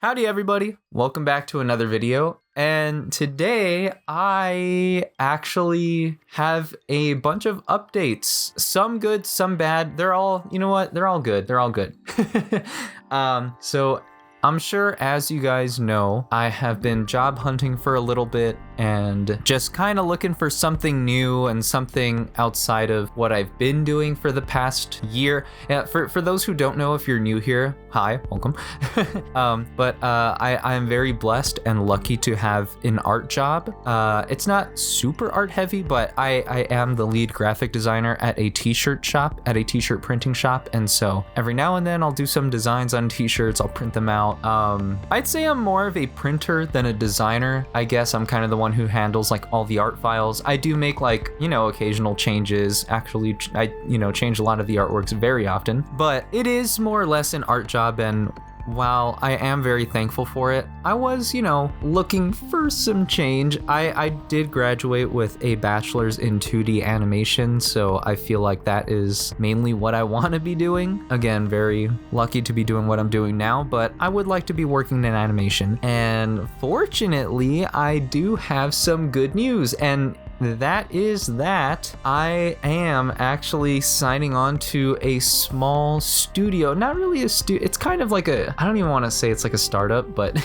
Howdy everybody, welcome back to another video, and today I actually have a bunch of updates. Some good, some bad. They're all, you know what, they're all good. So I'm sure, as you guys know, I have been job hunting for a little bit and just kind of looking for something new and something outside of what I've been doing for the past year. For those who don't know, if you're new here, hi, welcome. I am very blessed and lucky to have an art job. It's not super art heavy, but I am the lead graphic designer at a t-shirt shop, at a t-shirt printing shop. And so every now and then I'll do some designs on t-shirts, I'll print them out. I'd say I'm more of a printer than a designer. I guess I'm kind of the one who handles like all the art files. I do make like, occasional changes. Actually, I, change a lot of the artworks very often, but it is more or less an art job. And while I am very thankful for it, I was, looking for some change. I did graduate with a bachelor's in 2D animation, so I feel like that is mainly what I want to be doing. Again, very lucky to be doing what I'm doing now, but I would like to be working in animation. And fortunately, I do have some good news, and that is that I am actually signing on to a small studio. Not really a studio, it's kind of like I don't even want to say it's like a startup, but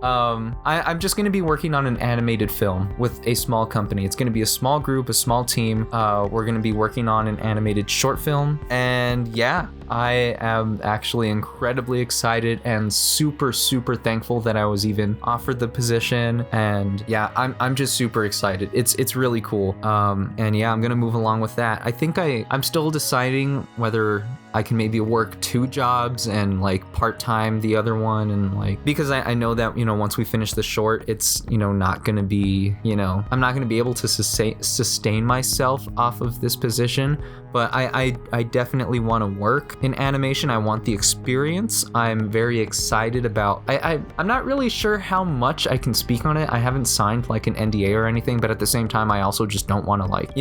I'm just going to be working on an animated film with a small company. It's going to be a small group, a small team. We're going to be working on an animated short film, and yeah, I am actually incredibly excited and super thankful that I was even offered the position. And yeah, I'm just super excited. It's really cool. And yeah, I'm gonna move along with that. I think I'm still deciding whether I can maybe work 2 jobs and like part-time the other one, and like, because I know that, once we finish the short, it's, not gonna be, I'm not gonna be able to sustain myself off of this position. But I definitely want to work in animation. I want the experience. I'm very excited about, I'm not really sure how much I can speak on it. I haven't signed like an NDA or anything, but at the same time, I also just don't want to like,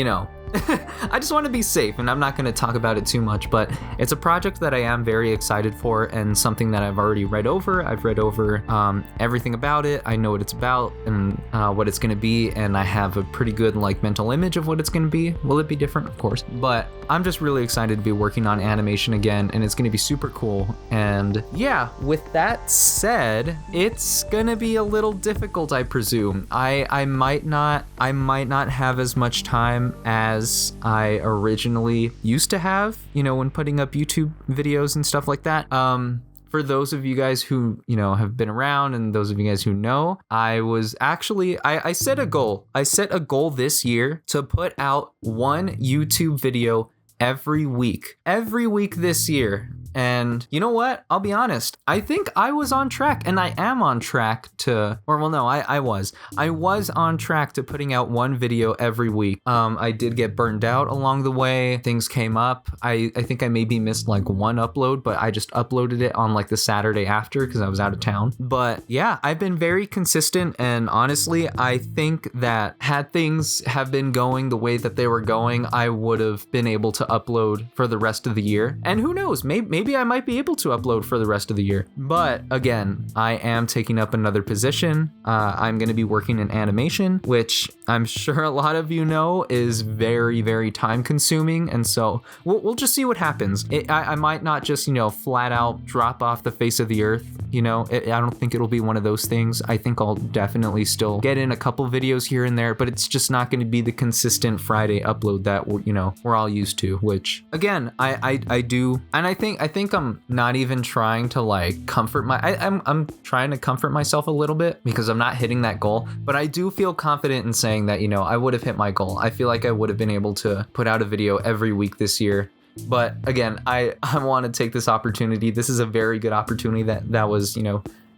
I just want to be safe, and I'm not going to talk about it too much, but it's a project that I am very excited for, and something that I've already read over. I've read over everything about it. I know what it's about and what it's going to be, and I have a pretty good like mental image of what it's going to be. Will it be different? Of course, but I'm just really excited to be working on animation again, and it's going to be super cool. And yeah, with that said, it's going to be a little difficult, I presume. I might not have as much time as I originally used to have, when putting up YouTube videos and stuff like that. For those of you guys who, have been around, and those of you guys who know, I was actually, I set a goal. I set a goal this year to put out 1 YouTube video every week this year. And you know what? I'll be honest. I think I was on track, and I am on track to, I was on track to putting out 1 video every week. I did get burned out along the way. Things came up. I think I maybe missed like 1 upload, but I just uploaded it on like the Saturday after because I was out of town. But yeah, I've been very consistent, and honestly, I think that had things have been going the way that they were going, I would have been able to upload for the rest of the year. And who knows, maybe I might be able to upload for the rest of the year. But again, I am taking up another position. I'm going to be working in animation, which I'm sure a lot of you know is very time consuming. And so we'll just see what happens. I might not just, flat out drop off the face of the earth. I don't think it'll be one of those things. I think I'll definitely still get in a couple videos here and there, but it's just not going to be the consistent Friday upload that we're all used to, which again, I do. And I think I'm not even trying to like comfort I'm trying to comfort myself a little bit because I'm not hitting that goal, but I do feel confident in saying that, I would have hit my goal. I feel like I would have been able to put out a video every week this year. But again, I want to take this opportunity. This is a very good opportunity that was,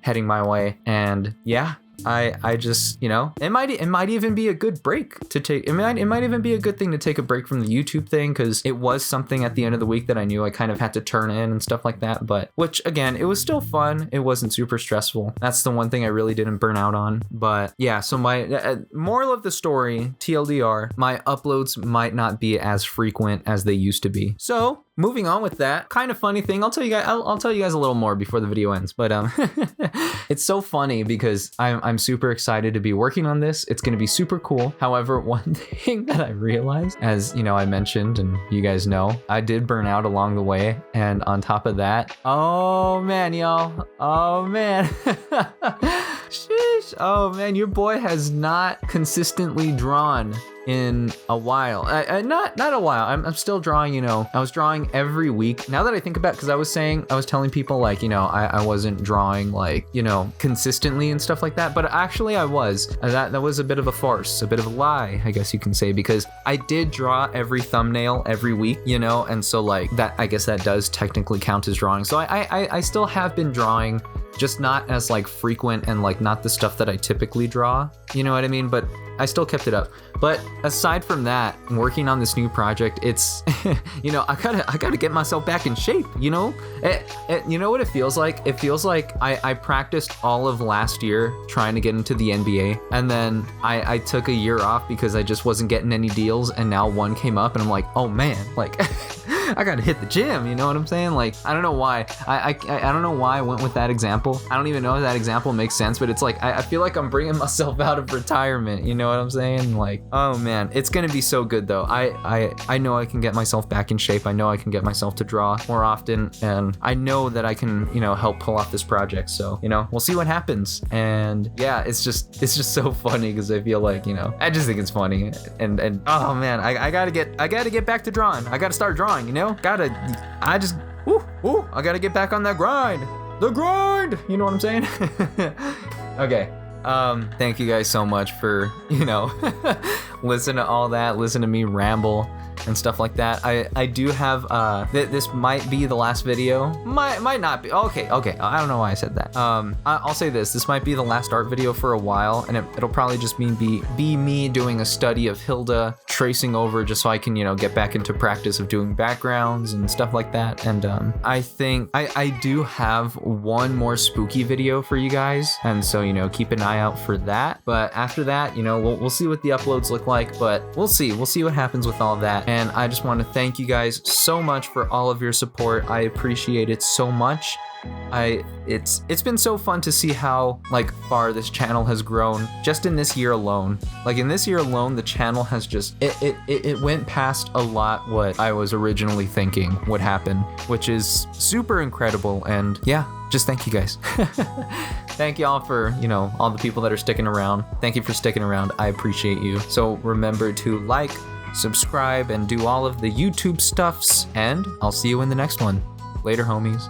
heading my way. And yeah, I just, it might even be a good break to take. It might even be a good thing to take a break from the YouTube thing, because it was something at the end of the week that I knew I kind of had to turn in and stuff like that. But which again, it was still fun. It wasn't super stressful. That's the one thing I really didn't burn out on. But yeah, so my moral of the story, TLDR, my uploads might not be as frequent as they used to be. So moving on with that, kind of funny thing. I'll tell you guys a little more before the video ends. But it's so funny because I'm super excited to be working on this. It's going to be super cool. However, one thing that I realized, as you know, I mentioned, and you guys know, I did burn out along the way. And on top of that, oh man, y'all, oh man. Sheesh. Oh man, your boy has not consistently drawn in a while. Not a while. I'm still drawing, you know. I was drawing every week. Now that I think about it, because I was telling people like, you know, I wasn't drawing like, you know, consistently and stuff like that. But actually I was. That was a bit of a farce, a bit of a lie, I guess you can say, because I did draw every thumbnail every week, you know, and so like that, I guess that does technically count as drawing. So I still have been drawing, just not as like frequent and like not the stuff that I typically draw, you know what I mean? But I still kept it up. But aside from that, working on this new project, it's, you know, I gotta get myself back in shape, you know? You know what it feels like? It feels like I practiced all of last year trying to get into the NBA, and then I took a year off because I just wasn't getting any deals, and now one came up and I'm like, oh man, like I gotta hit the gym, you know what I'm saying? Like, I don't know why. I don't know why I went with that example. I don't even know if that example makes sense, but it's like, I feel like I'm bringing myself out of retirement, you know what I'm saying? Like, oh man, it's gonna be so good though. I know I can get myself back in shape. I know I can get myself to draw more often, and I know that I can, you know, help pull off this project. So, you know, we'll see what happens. And yeah, it's just so funny because I feel like, you know, I just think it's funny. And oh man, I gotta get back to drawing. I gotta start drawing, you know? I gotta get back on that grind. The grind! You know what I'm saying? Okay. Thank you guys so much for, you know, listen to all that, listen to me ramble and stuff like that. I do have, this might be the last video. Might not be. Okay. I don't know why I said that. I'll say this might be the last art video for a while, and it'll probably just be me doing a study of Hilda, tracing over just so I can, you know, get back into practice of doing backgrounds and stuff like that. And I think I do have one more spooky video for you guys, and so, you know, keep an eye out for that. But after that, you know, we'll see what the uploads look like, but we'll see what happens with all that. And I just want to thank you guys so much for all of your support. I appreciate it so much. It's been so fun to see how like far this channel has grown just in this year alone. Like in this year alone, the channel has just it went past a lot what I was originally thinking would happen, which is super incredible. And yeah, just thank you guys. Thank y'all for, you know, all the people that are sticking around. Thank you for sticking around. I appreciate you. So remember to like, subscribe, and do all of the YouTube stuffs, and I'll see you in the next one. Later, homies.